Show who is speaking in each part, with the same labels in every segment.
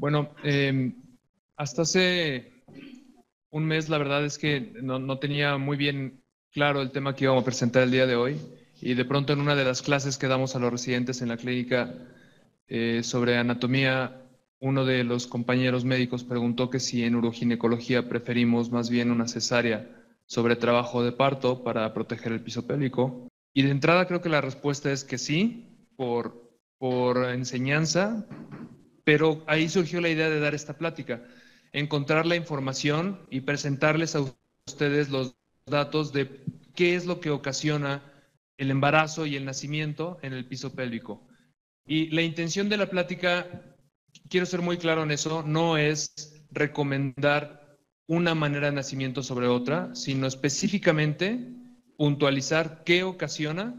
Speaker 1: Bueno, hasta hace un mes la verdad es que no tenía muy bien claro el tema que íbamos a presentar el día de hoy y de pronto en una de las clases que damos a los residentes en la clínica sobre anatomía, uno de los compañeros médicos preguntó que si en uroginecología preferimos más bien una cesárea sobre trabajo de parto para proteger el piso pélvico. Y de entrada creo que la respuesta es que sí, por enseñanza, pero ahí surgió la idea de dar esta plática, encontrar la información y presentarles a ustedes los datos de qué es lo que ocasiona el embarazo y el nacimiento en el piso pélvico. Y la intención de la plática, quiero ser muy claro en eso, no es recomendar una manera de nacimiento sobre otra, sino específicamente puntualizar qué ocasiona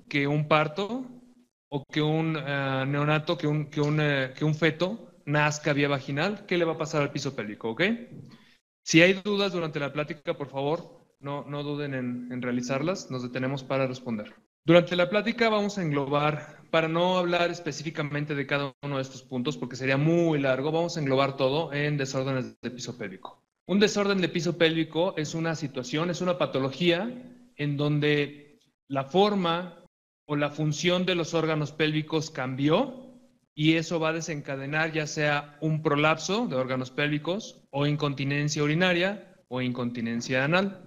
Speaker 1: que un parto o que un neonato, que un feto nazca vía vaginal, ¿qué le va a pasar al piso pélvico? ¿Ok? Si hay dudas durante la plática, por favor, no duden en realizarlas, nos detenemos para responder. Durante la plática vamos a englobar, para no hablar específicamente de cada uno de estos puntos, porque sería muy largo, vamos a englobar todo en desórdenes de piso pélvico. Un desorden de piso pélvico es una situación, es una patología en donde la forma o la función de los órganos pélvicos cambió y eso va a desencadenar ya sea un prolapso de órganos pélvicos o incontinencia urinaria o incontinencia anal.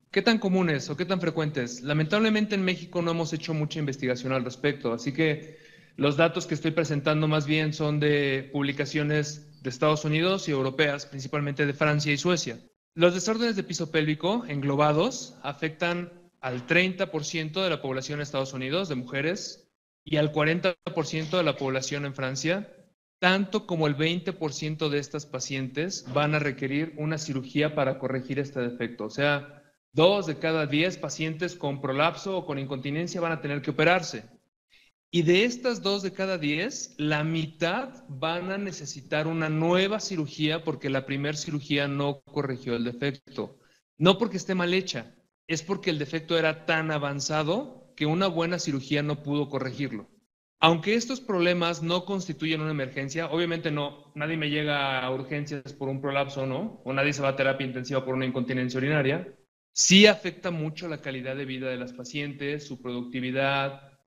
Speaker 1: ¿Qué tan común es o qué tan frecuente es? Lamentablemente en México no hemos hecho mucha investigación al respecto, así que los datos que estoy presentando más bien son de publicaciones de Estados Unidos y europeas, principalmente de Francia y Suecia. Los desórdenes de piso pélvico englobados afectan al 30% de la población de Estados Unidos, de mujeres, y al 40% de la población en Francia, tanto como el 20% de estas pacientes van a requerir una cirugía para corregir este defecto. O sea, 2 de cada 10 pacientes con prolapso o con incontinencia van a tener que operarse. Y de estas 2 de cada 10, la mitad van a necesitar una nueva cirugía porque la primera cirugía no corrigió el defecto. No porque esté mal hecha, es porque el defecto era tan avanzado que una buena cirugía no pudo corregirlo. Aunque estos problemas no constituyen una emergencia, obviamente no, nadie me llega a urgencias por un prolapso, ¿no? O nadie se va a terapia intensiva por una incontinencia urinaria. Sí afecta mucho la calidad de vida de las pacientes, su productividad,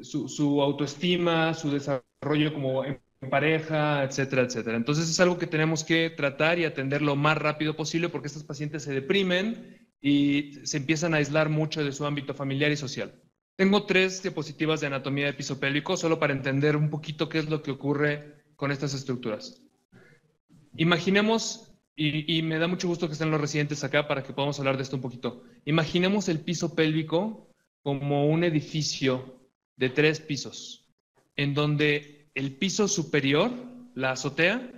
Speaker 1: su autoestima, su desarrollo como en pareja, etcétera, etcétera. Entonces es algo que tenemos que tratar y atender lo más rápido posible porque estos pacientes se deprimen y se empiezan a aislar mucho de su ámbito familiar y social. Tengo 3 diapositivas de anatomía de piso pélvico solo para entender un poquito qué es lo que ocurre con estas estructuras. Imaginemos, y me da mucho gusto que estén los residentes acá para que podamos hablar de esto un poquito. Imaginemos el piso pélvico como un edificio de 3 pisos, en donde el piso superior, la azotea,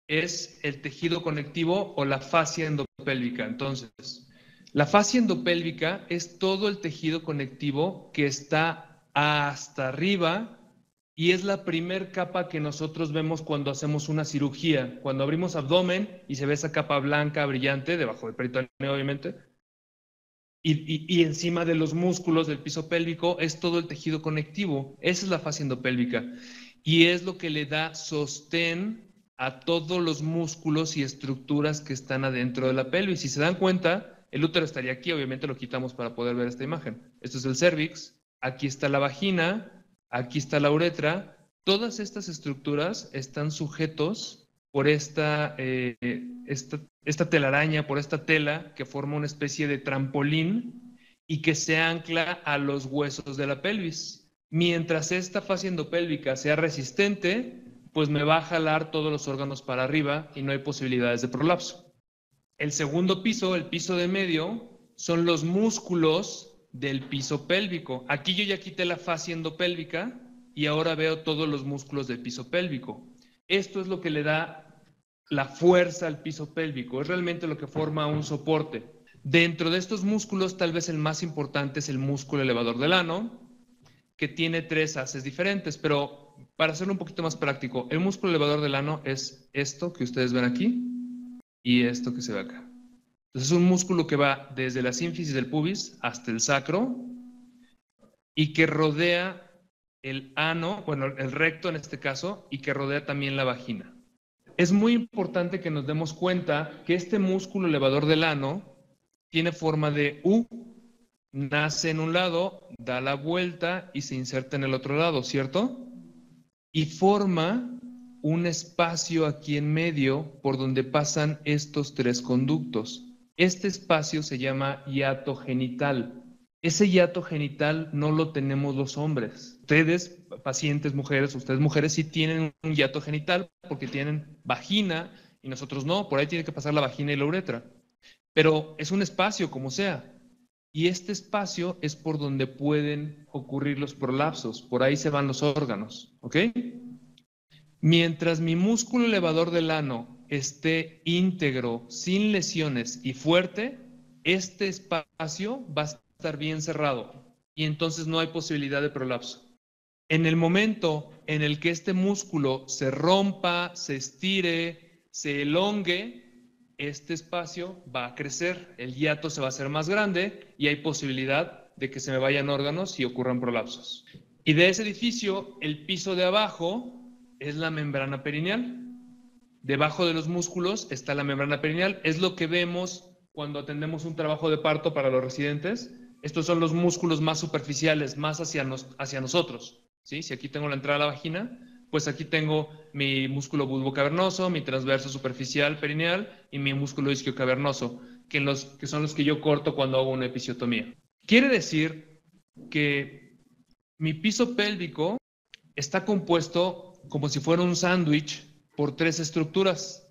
Speaker 1: es el tejido conectivo o la fascia endopélvica. Entonces, la fascia endopélvica es todo el tejido conectivo que está hasta arriba y es la primer capa que nosotros vemos cuando hacemos una cirugía. Cuando abrimos abdomen y se ve esa capa blanca brillante debajo del peritoneo, obviamente, y encima de los músculos del piso pélvico es todo el tejido conectivo. Esa es la fascia endopélvica y es lo que le da sostén a todos los músculos y estructuras que están adentro de la pelvis. Si se dan cuenta, el útero estaría aquí, obviamente lo quitamos para poder ver esta imagen. Esto es el cervix, aquí está la vagina, aquí está la uretra. Todas estas estructuras están sujetos por esta telaraña, por esta tela que forma una especie de trampolín y que se ancla a los huesos de la pelvis. Mientras esta fascia endopélvica sea resistente, pues me va a jalar todos los órganos para arriba y no hay posibilidades de prolapso. El segundo piso, el piso de medio, son los músculos del piso pélvico. Aquí yo ya quité la fascia endopélvica y ahora veo todos los músculos del piso pélvico. Esto es lo que le da la fuerza al piso pélvico, es realmente lo que forma un soporte. Dentro de estos músculos, tal vez el más importante es el músculo elevador del ano, que tiene 3 haces diferentes, pero para hacerlo un poquito más práctico, el músculo elevador del ano es esto que ustedes ven aquí y esto que se ve acá. Entonces es un músculo que va desde la sínfisis del pubis hasta el sacro y que rodea el ano, bueno, el recto en este caso, y que rodea también la vagina. Es muy importante que nos demos cuenta que este músculo elevador del ano tiene forma de U, nace en un lado, da la vuelta y se inserta en el otro lado, ¿cierto? Y forma un espacio aquí en medio por donde pasan estos tres conductos. Este espacio se llama hiato genital. Ese hiato genital no lo tenemos los hombres. Ustedes, pacientes mujeres, ustedes mujeres sí tienen un hiato genital porque tienen vagina y nosotros no. Por ahí tiene que pasar la vagina y la uretra. Pero es un espacio como sea. Y este espacio es por donde pueden ocurrir los prolapsos. Por ahí se van los órganos. ¿Ok? Mientras mi músculo elevador del ano esté íntegro, sin lesiones y fuerte, este espacio va a estar bien cerrado y entonces no hay posibilidad de prolapso. En el momento en el que este músculo se rompa, se estire, se elongue, este espacio va a crecer, el hiato se va a hacer más grande y hay posibilidad de que se me vayan órganos y ocurran prolapsos. Y de ese edificio, el piso de abajo es la membrana perineal. Debajo de los músculos está la membrana perineal. Es lo que vemos cuando atendemos un trabajo de parto para los residentes. Estos son los músculos más superficiales, más hacia nosotros. ¿Sí? Si aquí tengo la entrada a la vagina, pues aquí tengo mi músculo bulbocavernoso, mi transverso superficial perineal y mi músculo isquiocavernoso, que son los que yo corto cuando hago una episiotomía. Quiere decir que mi piso pélvico está compuesto como si fuera un sándwich por tres estructuras.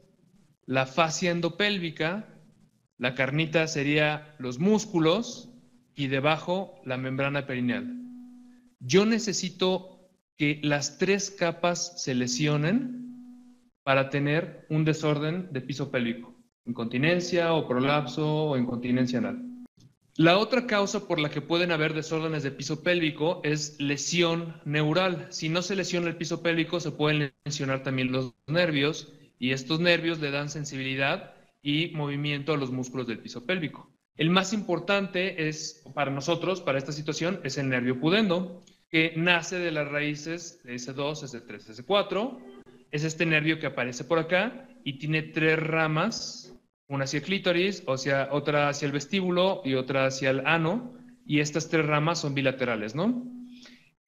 Speaker 1: La fascia endopélvica, la carnita sería los músculos y debajo la membrana perineal. Yo necesito que las tres capas se lesionen para tener un desorden de piso pélvico, incontinencia o prolapso o incontinencia anal. La otra causa por la que pueden haber desórdenes de piso pélvico es lesión neural. Si no se lesiona el piso pélvico, se pueden lesionar también los nervios y estos nervios le dan sensibilidad y movimiento a los músculos del piso pélvico. El más importante es, para nosotros, para esta situación, es el nervio pudendo, que nace de las raíces de S2, S3, S4. Es este nervio que aparece por acá y tiene tres ramas, una hacia el clítoris, otra hacia el vestíbulo y otra hacia el ano, y estas tres ramas son bilaterales, ¿no?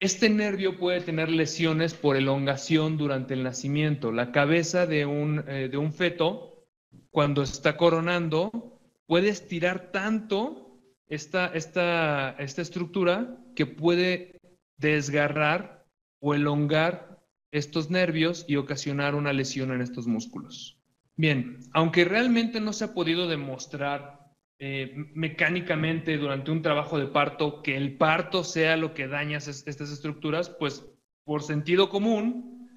Speaker 1: Este nervio puede tener lesiones por elongación durante el nacimiento. La cabeza de un feto, cuando está coronando, puede estirar tanto esta estructura que puede desgarrar o elongar estos nervios y ocasionar una lesión en estos músculos. Bien, aunque realmente no se ha podido demostrar mecánicamente durante un trabajo de parto que el parto sea lo que daña estas estructuras, pues por sentido común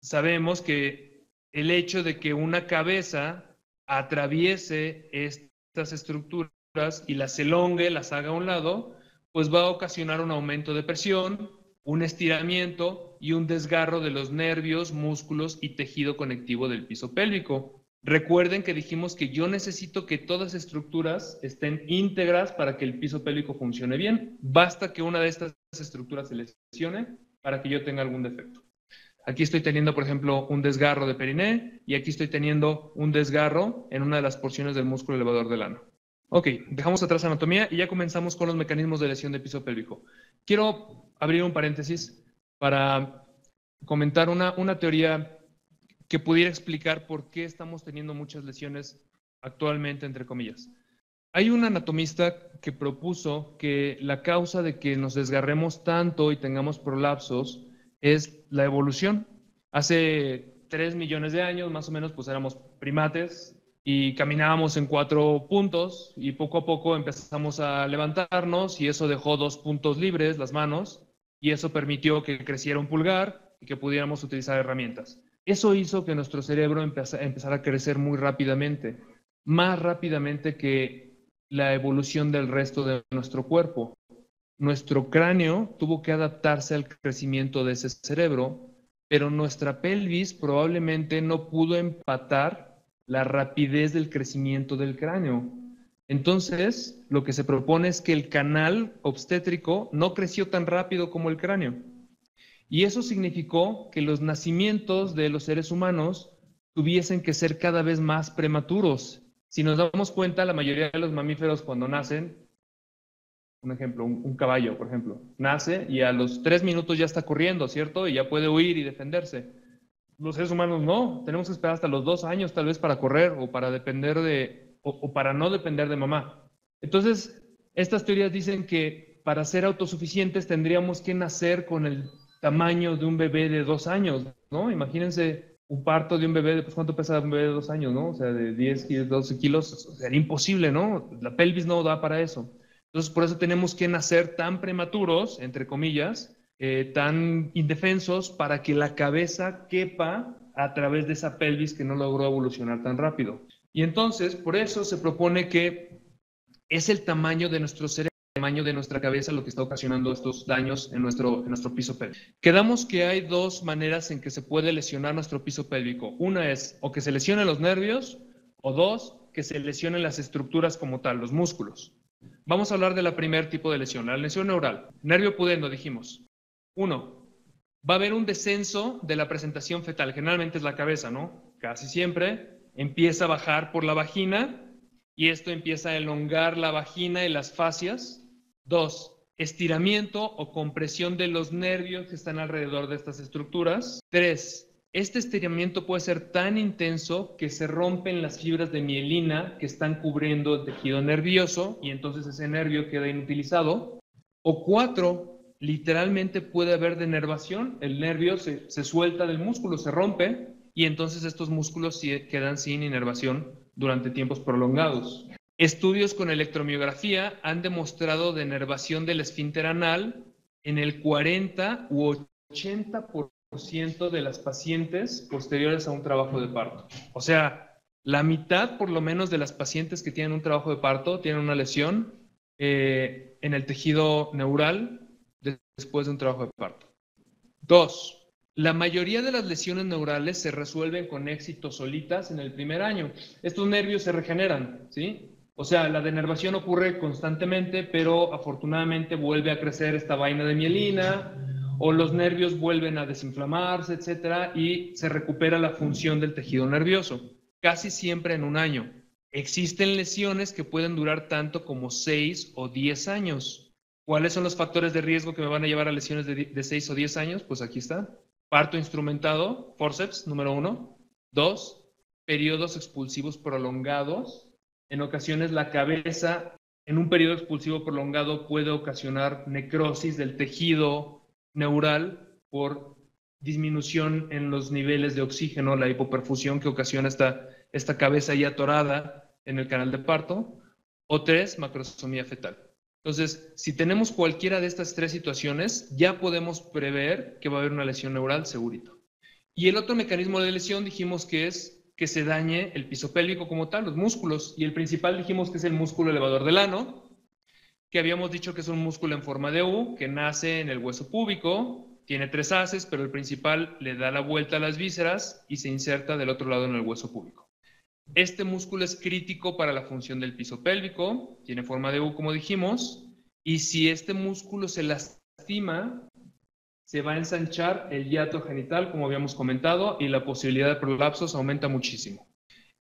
Speaker 1: sabemos que el hecho de que una cabeza atraviese estas estructuras y las elongue, las haga a un lado, pues va a ocasionar un aumento de presión, un estiramiento y un desgarro de los nervios, músculos y tejido conectivo del piso pélvico. Recuerden que dijimos que yo necesito que todas las estructuras estén íntegras para que el piso pélvico funcione bien. Basta que una de estas estructuras se lesione para que yo tenga algún defecto. Aquí estoy teniendo, por ejemplo, un desgarro de periné y aquí estoy teniendo un desgarro en una de las porciones del músculo elevador del ano. Ok, dejamos atrás anatomía y ya comenzamos con los mecanismos de lesión de piso pélvico. Quiero abrir un paréntesis para comentar una teoría que pudiera explicar por qué estamos teniendo muchas lesiones actualmente, entre comillas. Hay un anatomista que propuso que la causa de que nos desgarremos tanto y tengamos prolapsos es la evolución. Hace 3 millones de años, más o menos, pues éramos primates y caminábamos en 4 puntos y poco a poco empezamos a levantarnos y eso dejó 2 puntos libres, las manos, y eso permitió que creciera un pulgar y que pudiéramos utilizar herramientas. Eso hizo que nuestro cerebro empezara a crecer muy rápidamente, más rápidamente que la evolución del resto de nuestro cuerpo. Nuestro cráneo tuvo que adaptarse al crecimiento de ese cerebro, pero nuestra pelvis probablemente no pudo empatar la rapidez del crecimiento del cráneo. Entonces, lo que se propone es que el canal obstétrico no creció tan rápido como el cráneo. Y eso significó que los nacimientos de los seres humanos tuviesen que ser cada vez más prematuros. Si nos damos cuenta, la mayoría de los mamíferos cuando nacen, un ejemplo, un caballo, por ejemplo, nace y a los 3 minutos ya está corriendo, ¿cierto? Y ya puede huir y defenderse. Los seres humanos no, tenemos que esperar hasta los 2 años tal vez para correr o para depender o para no depender de mamá. Entonces, estas teorías dicen que para ser autosuficientes tendríamos que nacer con el tamaño de un bebé de 2 años, ¿no? Imagínense un parto de un bebé, pues ¿cuánto pesa un bebé de 2 años, no? O sea, de 10, 12 kilos, sería imposible, ¿no? La pelvis no da para eso. Entonces, por eso tenemos que nacer tan prematuros, entre comillas, tan indefensos para que la cabeza quepa a través de esa pelvis que no logró evolucionar tan rápido. Y entonces, por eso se propone que es el tamaño de nuestro cerebro, el tamaño de nuestra cabeza lo que está ocasionando estos daños en nuestro piso pélvico. Quedamos que hay 2 maneras en que se puede lesionar nuestro piso pélvico. Una es o que se lesionen los nervios o 2, que se lesionen las estructuras como tal, los músculos. Vamos a hablar de la primer tipo de lesión, la lesión neural. Nervio pudendo, dijimos. 1. Va a haber un descenso de la presentación fetal, generalmente es la cabeza, ¿no? Casi siempre empieza a bajar por la vagina y esto empieza a elongar la vagina y las fascias. 2. Estiramiento o compresión de los nervios que están alrededor de estas estructuras. 3. Este estiramiento puede ser tan intenso que se rompen las fibras de mielina que están cubriendo el tejido nervioso y entonces ese nervio queda inutilizado. O 4. Literalmente puede haber denervación, el nervio se suelta del músculo, se rompe y entonces estos músculos quedan sin inervación durante tiempos prolongados. Estudios con electromiografía han demostrado denervación del esfínter anal en el 40 u 80% de las pacientes posteriores a un trabajo de parto. O sea, la mitad por lo menos de las pacientes que tienen un trabajo de parto tienen una lesión en el tejido neural después de un trabajo de parto. 2. La mayoría de las lesiones neurales se resuelven con éxito solitas en el primer año. Estos nervios se regeneran, ¿sí? O sea, la denervación ocurre constantemente, pero afortunadamente vuelve a crecer esta vaina de mielina, o los nervios vuelven a desinflamarse, etcétera, y se recupera la función del tejido nervioso, casi siempre en un año. Existen lesiones que pueden durar tanto como 6 o 10 años. ¿Cuáles son los factores de riesgo que me van a llevar a lesiones de 6 o 10 años? Pues aquí está. Parto instrumentado, forceps, número 1. 2, periodos expulsivos prolongados. En ocasiones la cabeza en un periodo expulsivo prolongado puede ocasionar necrosis del tejido neural por disminución en los niveles de oxígeno, la hipoperfusión que ocasiona esta cabeza ya atorada en el canal de parto. O 3, macrosomía fetal. Entonces, si tenemos cualquiera de estas 3 situaciones, ya podemos prever que va a haber una lesión neural segurito. Y el otro mecanismo de lesión dijimos que es que se dañe el piso pélvico como tal, los músculos. Y el principal dijimos que es el músculo elevador del ano, que habíamos dicho que es un músculo en forma de U, que nace en el hueso púbico, tiene 3 haces, pero el principal le da la vuelta a las vísceras y se inserta del otro lado en el hueso púbico. Este músculo es crítico para la función del piso pélvico, tiene forma de U como dijimos, y si este músculo se lastima, se va a ensanchar el hiato genital, como habíamos comentado, y la posibilidad de prolapsos aumenta muchísimo.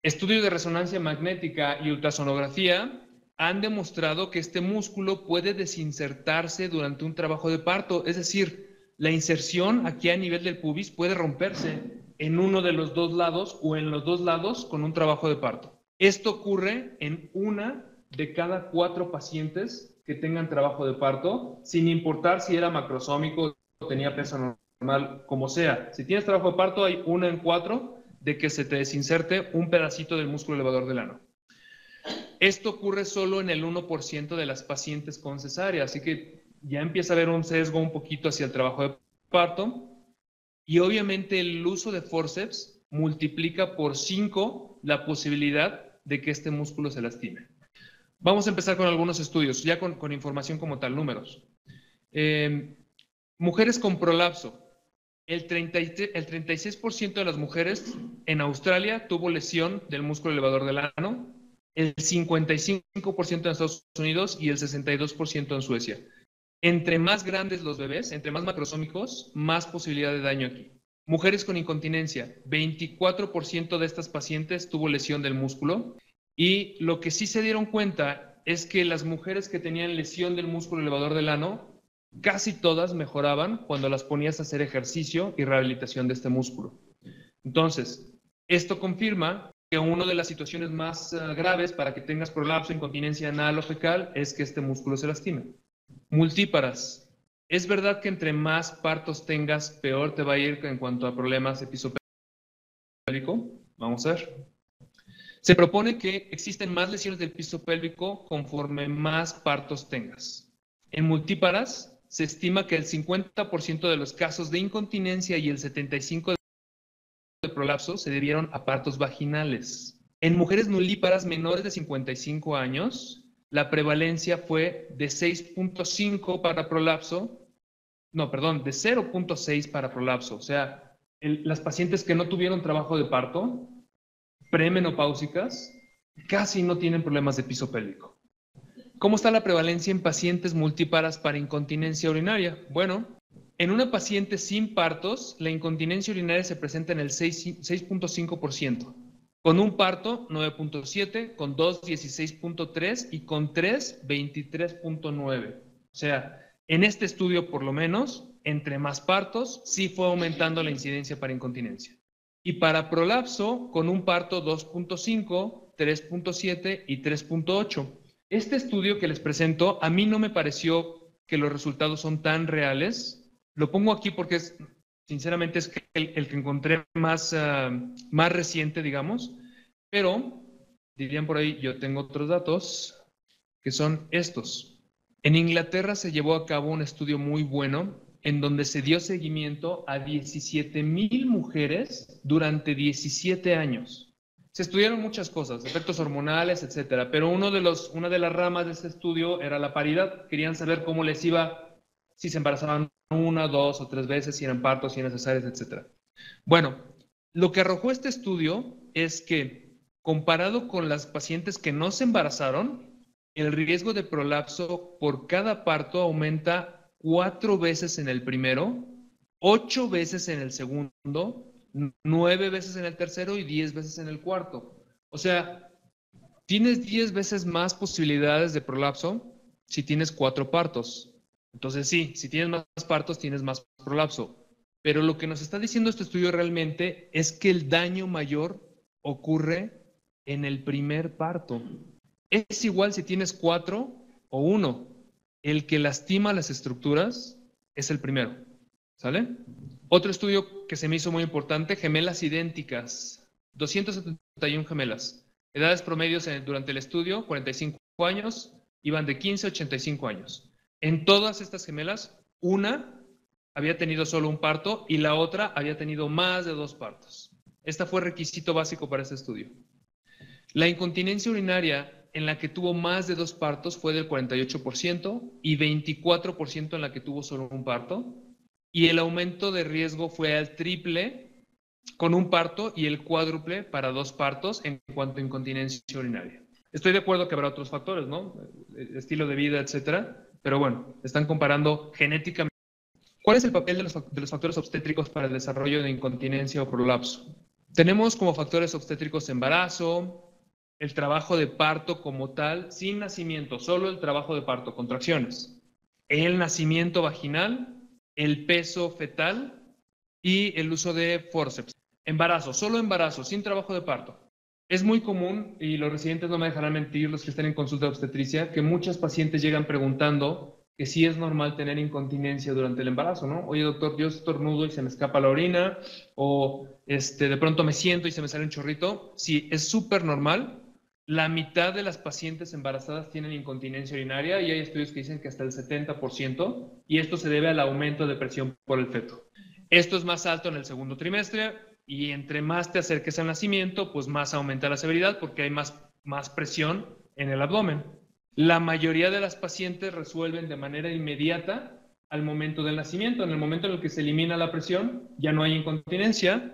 Speaker 1: Estudios de resonancia magnética y ultrasonografía han demostrado que este músculo puede desinsertarse durante un trabajo de parto, es decir, la inserción aquí a nivel del pubis puede romperse en uno de los 2 lados o en los 2 lados con un trabajo de parto. Esto ocurre en 1 de cada 4 pacientes que tengan trabajo de parto, sin importar si era macrosómico o tenía peso normal, como sea. Si tienes trabajo de parto, hay 1 en 4 de que se te desinserte un pedacito del músculo elevador del ano. Esto ocurre solo en el 1% de las pacientes con cesárea, así que ya empieza a haber un sesgo un poquito hacia el trabajo de parto. Y obviamente el uso de forceps multiplica por 5 la posibilidad de que este músculo se lastime. Vamos a empezar con algunos estudios, ya con información como tal, números. Mujeres con prolapso. El 36% de las mujeres en Australia tuvo lesión del músculo elevador del ano, el 55% en Estados Unidos y el 62% en Suecia. Entre más grandes los bebés, entre más macrosómicos, más posibilidad de daño aquí. Mujeres con incontinencia, 24% de estas pacientes tuvo lesión del músculo, y lo que sí se dieron cuenta es que las mujeres que tenían lesión del músculo elevador del ano, casi todas mejoraban cuando las ponías a hacer ejercicio y rehabilitación de este músculo. Entonces, esto confirma que una de las situaciones más graves para que tengas prolapso, incontinencia anal o fecal es que este músculo se lastime. Multíparas. Es verdad que entre más partos tengas, peor te va a ir en cuanto a problemas de piso pélvico. Vamos a ver. Se propone que existen más lesiones del piso pélvico conforme más partos tengas. En multíparas, se estima que el 50% de los casos de incontinencia y el 75% de prolapso se debieron a partos vaginales. En mujeres nulíparas menores de 55 años, la prevalencia fue de 6.5 para prolapso, no, perdón, de 0.6 para prolapso. O sea, las pacientes que no tuvieron trabajo de parto, premenopáusicas, casi no tienen problemas de piso pélvico. ¿Cómo está la prevalencia en pacientes multíparas para incontinencia urinaria? Bueno, en una paciente sin partos, la incontinencia urinaria se presenta en el 6.5%. Con un parto, 9.7, con 2, 16.3 y con 3, 23.9. O sea, en este estudio, por lo menos, entre más partos, sí fue aumentando la incidencia para incontinencia. Y para prolapso, con un parto 2.5, 3.7 y 3.8. Este estudio que les presento, a mí no me pareció que los resultados son tan reales. Lo pongo aquí porque sinceramente es el que encontré más reciente, digamos, pero dirían por ahí, yo tengo otros datos que son estos. En Inglaterra se llevó a cabo un estudio muy bueno en donde se dio seguimiento a 17,000 mujeres durante 17 años. Se estudiaron muchas cosas, efectos hormonales, etcétera, pero una de las ramas de este estudio era la paridad. Querían saber cómo les iba, si se embarazaban 1, 2 o 3 veces, si eran partos, si eran cesáreas, etcétera. Bueno, lo que arrojó este estudio es que, comparado con las pacientes que no se embarazaron, el riesgo de prolapso por cada parto aumenta 4 veces en el primero, 8 veces en el segundo, 9 veces en el tercero y 10 veces en el cuarto. O sea, tienes 10 veces más posibilidades de prolapso si tienes 4 partos. Entonces sí, si tienes más partos, tienes más prolapso. Pero lo que nos está diciendo este estudio realmente es que el daño mayor ocurre en el primer parto. Es igual si tienes 4 o 1. El que lastima las estructuras es el primero. ¿Sale? Otro estudio que se me hizo muy importante, gemelas idénticas. 271 gemelas. Edades promedios durante el estudio, 45 años, iban de 15 a 85 años. En todas estas gemelas, una había tenido solo un parto y la otra había tenido más de 2 partos. Este fue requisito básico para este estudio. La incontinencia urinaria en la que tuvo más de 2 partos fue del 48% y 24% en la que tuvo solo un parto. Y el aumento de riesgo fue al triple con un parto y el cuádruple para 2 partos en cuanto a incontinencia urinaria. Estoy de acuerdo que habrá otros factores, ¿no? Estilo de vida, etcétera. Pero bueno, están comparando genéticamente. ¿Cuál es el papel de los factores obstétricos para el desarrollo de incontinencia o prolapso? Tenemos como factores obstétricos embarazo, el trabajo de parto como tal, sin nacimiento, solo el trabajo de parto, contracciones, el nacimiento vaginal, el peso fetal y el uso de forceps. Embarazo, solo embarazo, sin trabajo de parto. Es muy común, y los residentes no me dejarán mentir, los que están en consulta de obstetricia, que muchas pacientes llegan preguntando que si es normal tener incontinencia durante el embarazo, ¿no? Oye, doctor, yo estornudo y se me escapa la orina, o de pronto me siento y se me sale un chorrito. Sí, es súper normal. La mitad de las pacientes embarazadas tienen incontinencia urinaria y hay estudios que dicen que hasta el 70%, y esto se debe al aumento de presión por el feto. Esto es más alto en el segundo trimestre y entre más te acerques al nacimiento, pues más aumenta la severidad porque hay más presión en el abdomen. La mayoría de las pacientes resuelven de manera inmediata al momento del nacimiento. En el momento en el que se elimina la presión, ya no hay incontinencia,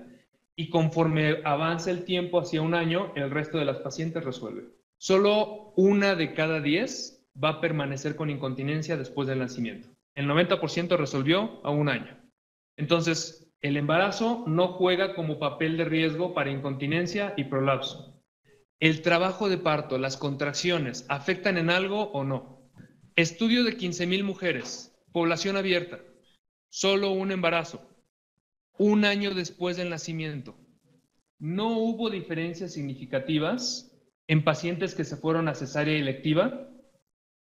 Speaker 1: y conforme avanza el tiempo hacia un año, el resto de las pacientes resuelve. Solo 1 de cada 10 va a permanecer con incontinencia después del nacimiento. El 90% resolvió a 1 año. Entonces, el embarazo no juega como papel de riesgo para incontinencia y prolapso. ¿El trabajo de parto, las contracciones, afectan en algo o no? Estudio de 15,000 mujeres, población abierta, solo un embarazo, 1 año después del nacimiento. No hubo diferencias significativas en pacientes que se fueron a cesárea electiva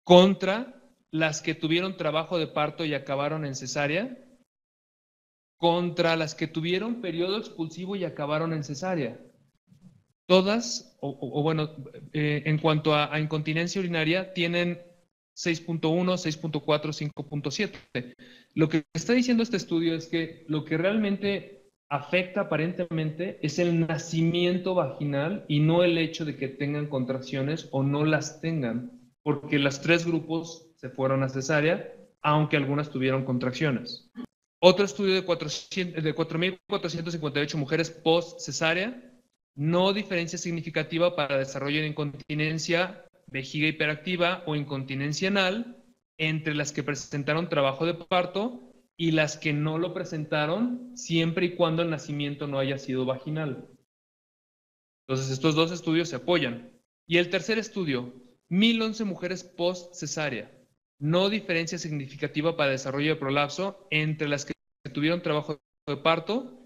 Speaker 1: contra las que tuvieron trabajo de parto y acabaron en cesárea, contra las que tuvieron periodo expulsivo y acabaron en cesárea. Todas, en cuanto a incontinencia urinaria, tienen 6.1, 6.4, 5.7. Lo que está diciendo este estudio es que lo que realmente afecta aparentemente es el nacimiento vaginal y no el hecho de que tengan contracciones o no las tengan, porque los 3 grupos se fueron a cesárea, aunque algunas tuvieron contracciones. Otro estudio de 4,458 mujeres post cesárea, no diferencia significativa para desarrollo de incontinencia, vejiga hiperactiva o incontinencia anal entre las que presentaron trabajo de parto y las que no lo presentaron, siempre y cuando el nacimiento no haya sido vaginal. Entonces, estos 2 estudios se apoyan. Y el tercer estudio, 1,011 mujeres post cesárea, no diferencia significativa para desarrollo de prolapso entre las que tuvieron trabajo de parto.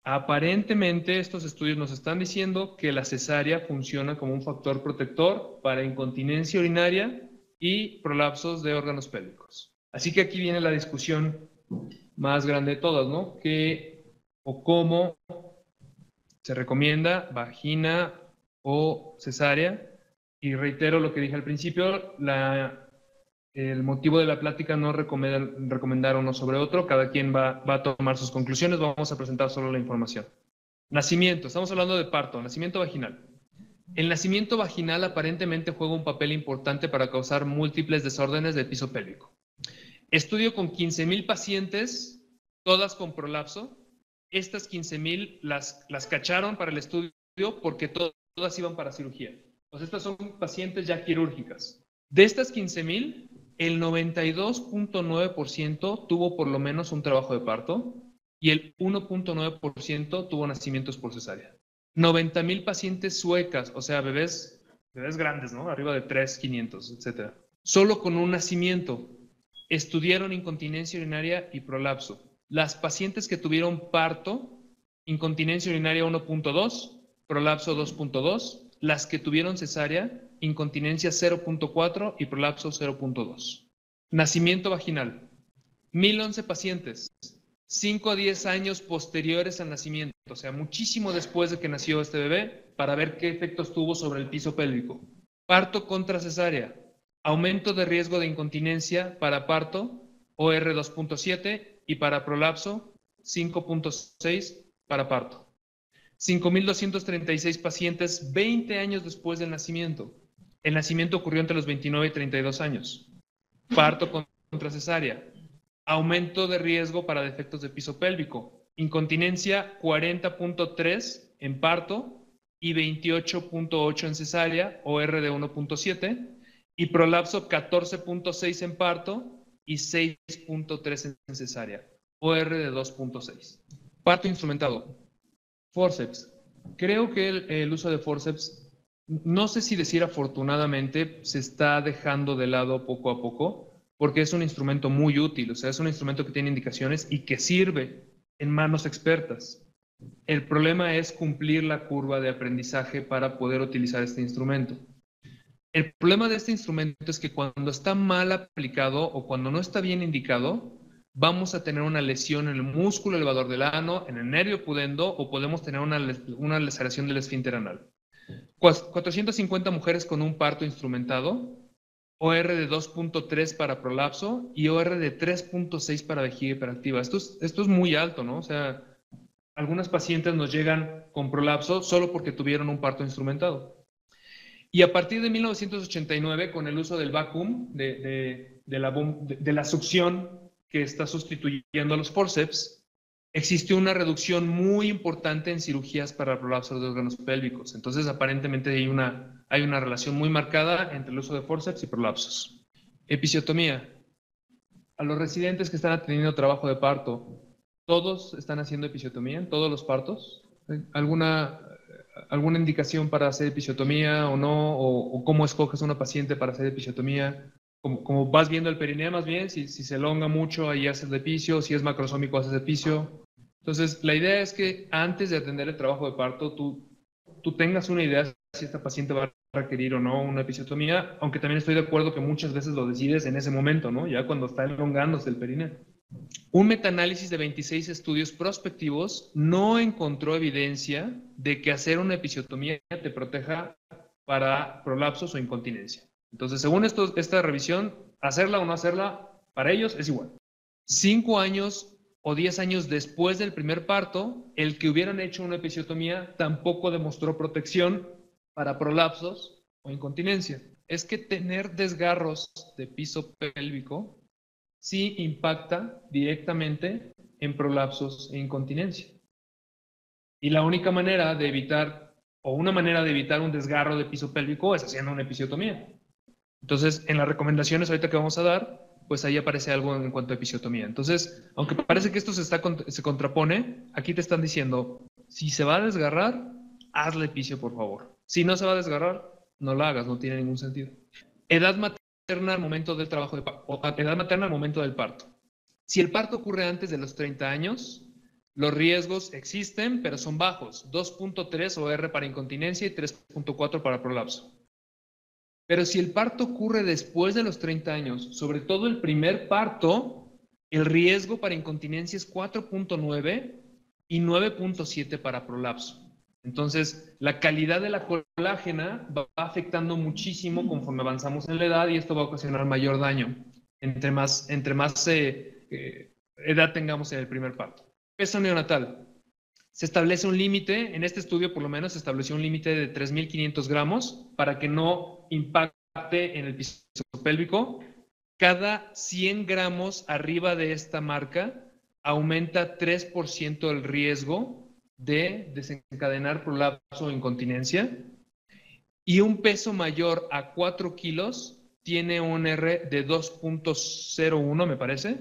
Speaker 1: Aparentemente, estos estudios nos están diciendo que la cesárea funciona como un factor protector para incontinencia urinaria y prolapsos de órganos pélvicos. Así que aquí viene la discusión más grande de todas, ¿no? ¿Qué o cómo se recomienda vagina o cesárea? Y reitero lo que dije al principio, el motivo de la plática no recomendar uno sobre otro, cada quien va a tomar sus conclusiones, vamos a presentar solo la información. Nacimiento, estamos hablando de parto, nacimiento vaginal. El nacimiento vaginal aparentemente juega un papel importante para causar múltiples desórdenes del piso pélvico. Estudio con 15,000 pacientes, todas con prolapso. Estas 15,000 las cacharon para el estudio porque todas iban para cirugía. Pues estas son pacientes ya quirúrgicas. De estas 15,000, el 92.9% tuvo por lo menos un trabajo de parto y el 1.9% tuvo nacimientos por cesárea. 90,000 pacientes suecas, o sea, bebés grandes, ¿no? Arriba de 3,500, etc. Solo con un nacimiento estudiaron incontinencia urinaria y prolapso. Las pacientes que tuvieron parto, incontinencia urinaria 1.2, prolapso 2.2. Las que tuvieron cesárea, incontinencia 0.4 y prolapso 0.2. Nacimiento vaginal. 1,011 pacientes, 5 a 10 años posteriores al nacimiento, o sea, muchísimo después de que nació este bebé, para ver qué efectos tuvo sobre el piso pélvico. Parto contra cesárea. Aumento de riesgo de incontinencia para parto, OR 2.7, y para prolapso, 5.6 para parto. 5,236 pacientes 20 años después del nacimiento. El nacimiento ocurrió entre los 29 y 32 años. Parto contra cesárea. Aumento de riesgo para defectos de piso pélvico. Incontinencia 40.3 en parto y 28.8 en cesárea, OR de 1.7. Y prolapso 14.6 en parto y 6.3 en cesárea, OR de 2.6. Parto instrumentado. Forceps. Creo que el uso de forceps, no sé si decir afortunadamente, se está dejando de lado poco a poco, porque es un instrumento muy útil, o sea, es un instrumento que tiene indicaciones y que sirve en manos expertas. El problema es cumplir la curva de aprendizaje para poder utilizar este instrumento. El problema de este instrumento es que cuando está mal aplicado o cuando no está bien indicado, vamos a tener una lesión en el músculo elevador del ano, en el nervio pudendo, o podemos tener una laceración del esfínter anal. 450 mujeres con un parto instrumentado, OR de 2.3 para prolapso y OR de 3.6 para vejiga hiperactiva. Esto es muy alto, ¿no? O sea, algunas pacientes nos llegan con prolapso solo porque tuvieron un parto instrumentado. Y a partir de 1989, con el uso del vacuum, de la succión que está sustituyendo a los forceps, existió una reducción muy importante en cirugías para prolapso de órganos pélvicos. Entonces, aparentemente hay una relación muy marcada entre el uso de forceps y prolapsos. Episiotomía. A los residentes que están atendiendo trabajo de parto, ¿todos están haciendo episiotomía en todos los partos? ¿Alguna indicación para hacer episiotomía o no? ¿O cómo escoges una paciente para hacer episiotomía? Como vas viendo el perineo más bien, si se elonga mucho, ahí haces de epicio, si es macrosómico, haces de epicio. Entonces, la idea es que antes de atender el trabajo de parto, tú tengas una idea si esta paciente va a requerir o no una episiotomía, aunque también estoy de acuerdo que muchas veces lo decides en ese momento, ¿no? Ya cuando está elongándose el perineo. Un metaanálisis de 26 estudios prospectivos no encontró evidencia de que hacer una episiotomía te proteja para prolapsos o incontinencia. Entonces, según esta revisión, hacerla o no hacerla, para ellos es igual. 5 años o 10 años después del primer parto, el que hubieran hecho una episiotomía tampoco demostró protección para prolapsos o incontinencia. Es que tener desgarros de piso pélvico sí impacta directamente en prolapsos e incontinencia. Y la única manera de evitar, o una manera de evitar un desgarro de piso pélvico es haciendo una episiotomía. Entonces, en las recomendaciones ahorita que vamos a dar, pues ahí aparece algo en cuanto a episiotomía. Entonces, aunque parece que esto se contrapone, aquí te están diciendo, si se va a desgarrar, hazle epicio, por favor. Si no se va a desgarrar, no la hagas, no tiene ningún sentido. Edad materna al momento del trabajo de parto, o edad materna al momento del parto. Si el parto ocurre antes de los 30 años, los riesgos existen, pero son bajos. 2.3 OR para incontinencia y 3.4 para prolapso. Pero si el parto ocurre después de los 30 años, sobre todo el primer parto, el riesgo para incontinencia es 4.9 y 9.7 para prolapso. Entonces, la calidad de la colágena va afectando muchísimo conforme avanzamos en la edad y esto va a ocasionar mayor daño entre más edad tengamos en el primer parto. Peso neonatal. Se establece un límite, en este estudio por lo menos se estableció un límite de 3.500 gramos para que no impacte en el piso pélvico. Cada 100 gramos arriba de esta marca aumenta 3% el riesgo de desencadenar prolapso o incontinencia. Y un peso mayor a 4 kilos tiene un R de 2.01, me parece,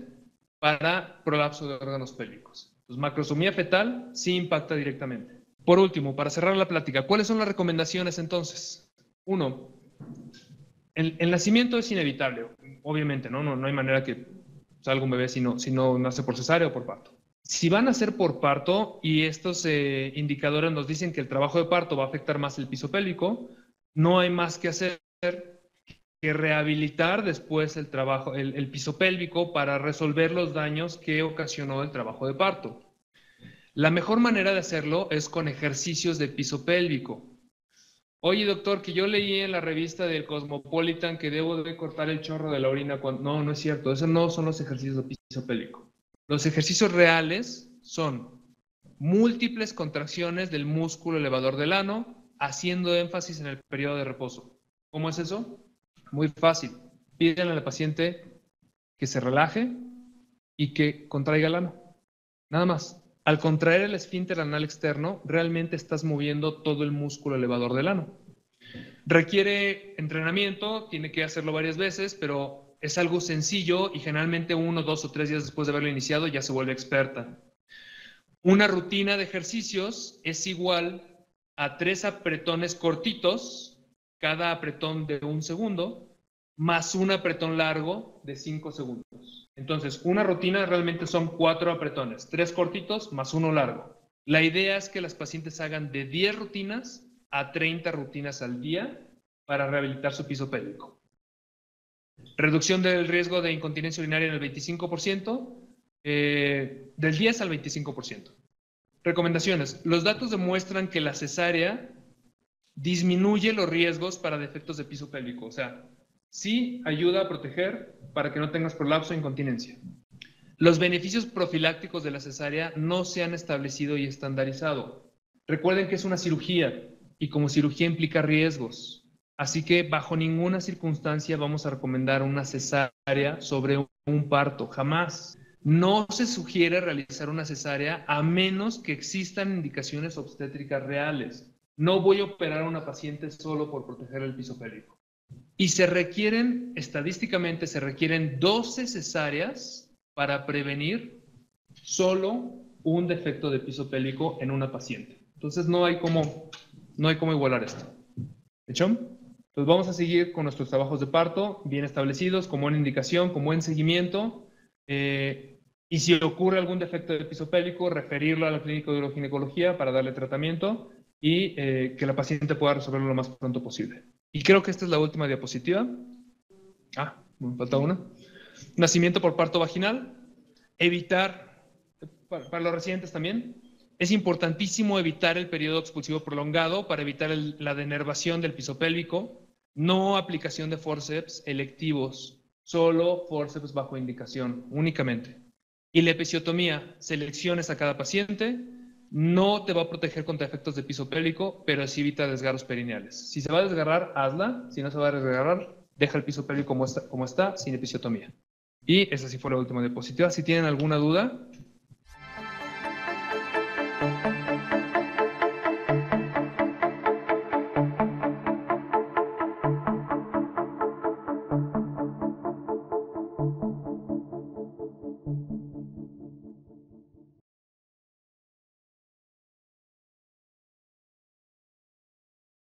Speaker 1: para prolapso de órganos pélvicos. Entonces, macrosomía fetal sí impacta directamente. Por último, para cerrar la plática, ¿cuáles son las recomendaciones entonces? 1. El nacimiento es inevitable, obviamente, ¿no? No hay manera que salga un bebé si no nace por cesárea o por parto. Si van a ser por parto y estos indicadores nos dicen que el trabajo de parto va a afectar más el piso pélvico, no hay más que hacer que rehabilitar después el piso pélvico para resolver los daños que ocasionó el trabajo de parto. La mejor manera de hacerlo es con ejercicios de piso pélvico. Oye, doctor, que yo leí en la revista del Cosmopolitan que debo de cortar el chorro de la orina cuando... No, no es cierto. Esos no son los ejercicios de piso pélvico. Los ejercicios reales son múltiples contracciones del músculo elevador del ano, haciendo énfasis en el periodo de reposo. ¿Cómo es eso? Muy fácil. Pídele a la paciente que se relaje y que contraiga el ano. Nada más. Al contraer el esfínter anal externo, realmente estás moviendo todo el músculo elevador del ano. Requiere entrenamiento, tiene que hacerlo varias veces, pero es algo sencillo y generalmente 1, 2 o 3 días después de haberlo iniciado ya se vuelve experta. Una rutina de ejercicios es igual a 3 apretones cortitos, cada apretón de 1 segundo, más un apretón largo de 5 segundos. Entonces, una rutina realmente son 4 apretones, 3 cortitos más 1 largo. La idea es que las pacientes hagan de 10 rutinas a 30 rutinas al día para rehabilitar su piso pélvico. Reducción del riesgo de incontinencia urinaria en el 25%, del 10 al 25%. Recomendaciones. Los datos demuestran que la cesárea disminuye los riesgos para defectos de piso pélvico. O sea, sí ayuda a proteger para que no tengas prolapso e incontinencia. Los beneficios profilácticos de la cesárea no se han establecido y estandarizado. Recuerden que es una cirugía y como cirugía implica riesgos. Así que bajo ninguna circunstancia vamos a recomendar una cesárea sobre un parto. Jamás. No se sugiere realizar una cesárea a menos que existan indicaciones obstétricas reales. No voy a operar a una paciente solo por proteger el piso pélvico. Y estadísticamente se requieren 12 cesáreas para prevenir solo un defecto de piso pélvico en una paciente. Entonces no hay cómo igualar esto. ¿Hecho? Entonces vamos a seguir con nuestros trabajos de parto bien establecidos, con buena indicación, con buen seguimiento. Y si ocurre algún defecto de piso pélvico, referirlo a la clínica de uroginecología para darle tratamiento y que la paciente pueda resolverlo lo más pronto posible. Y creo que esta es la última diapositiva. Me falta una. Nacimiento por parto vaginal. Evitar, para los residentes también, es importantísimo evitar el periodo expulsivo prolongado para evitar la denervación del piso pélvico. No aplicación de forceps electivos, solo forceps bajo indicación, únicamente. Y la episiotomía, selecciones a cada paciente, no te va a proteger contra efectos de piso pélvico, pero sí evita desgarros perineales. Si se va a desgarrar, hazla. Si no se va a desgarrar, deja el piso pélvico como está sin episiotomía. Y esa sí fue la última diapositiva. Si tienen alguna duda,